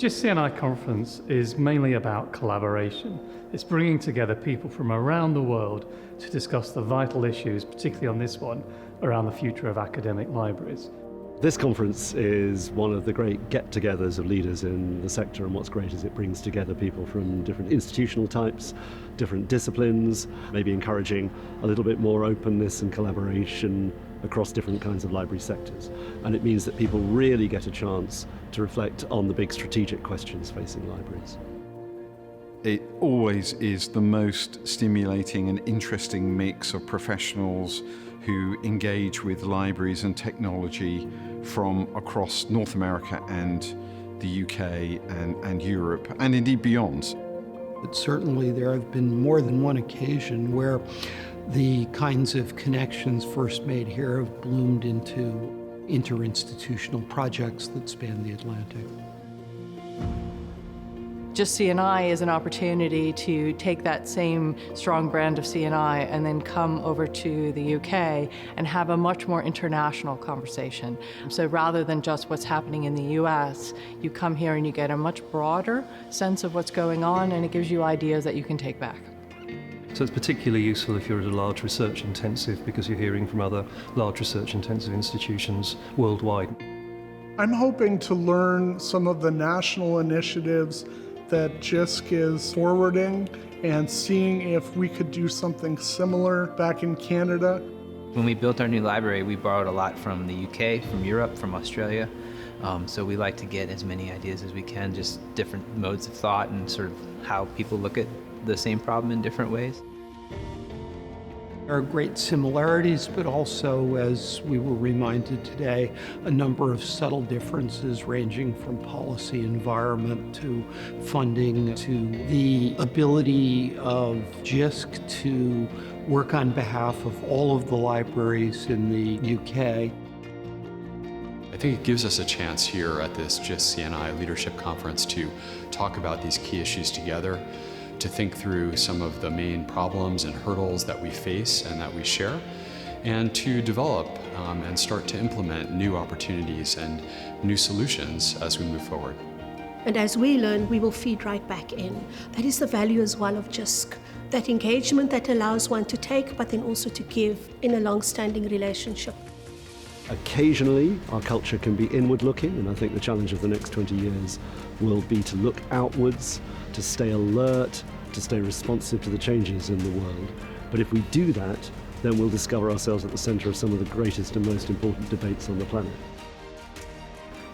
Jisc CNI conference is mainly about collaboration. It's bringing together people from around the world to discuss the vital issues, particularly on this one, around the future of academic libraries. This conference is one of the great get-togethers of leaders in the sector, and what's great is it brings together people from different institutional types, different disciplines, maybe encouraging a little bit more openness and collaboration across different kinds of library sectors. And it means that people really get a chance to reflect on the big strategic questions facing libraries. It always is the most stimulating and interesting mix of professionals who engage with libraries and technology from across North America and the UK and Europe, and indeed beyond. But certainly there have been more than one occasion where the kinds of connections first made here have bloomed into interinstitutional projects that span the Atlantic. Jisc CNI is an opportunity to take that same strong brand of CNI and then come over to the UK and have a much more international conversation. So rather than just what's happening in the US, you come here and you get a much broader sense of what's going on, and it gives you ideas that you can take back. So it's particularly useful if you're at a large research intensive, because you're hearing from other large research intensive institutions worldwide. I'm hoping to learn some of the national initiatives that Jisc is forwarding and seeing if we could do something similar back in Canada. When we built our new library, we borrowed a lot from the UK, from Europe, from Australia. So we like to get as many ideas as we can, just different modes of thought and sort of how people look at the same problem in different ways. There are great similarities, but also, as we were reminded today, a number of subtle differences ranging from policy environment to funding to the ability of Jisc to work on behalf of all of the libraries in the UK. I think it gives us a chance here at this Jisc CNI Leadership Conference to talk about these key issues together, to think through some of the main problems and hurdles that we face and that we share, and to develop and start to implement new opportunities and new solutions as we move forward. And as we learn, we will feed right back in. That is the value as well of Jisc, that engagement that allows one to take, but then also to give in a long-standing relationship. Occasionally, our culture can be inward-looking, and I think the challenge of the next 20 years will be to look outwards, to stay alert, to stay responsive to the changes in the world. But if we do that, then we'll discover ourselves at the centre of some of the greatest and most important debates on the planet.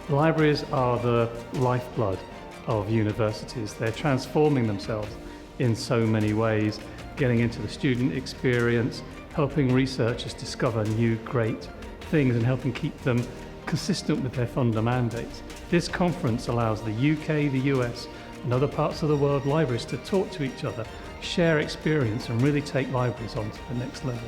Libraries are the lifeblood of universities. They're transforming themselves in so many ways, getting into the student experience, helping researchers discover new great things and helping keep them consistent with their funder mandates. This conference allows the UK, the US and other parts of the world libraries to talk to each other, share experience and really take libraries on to the next level.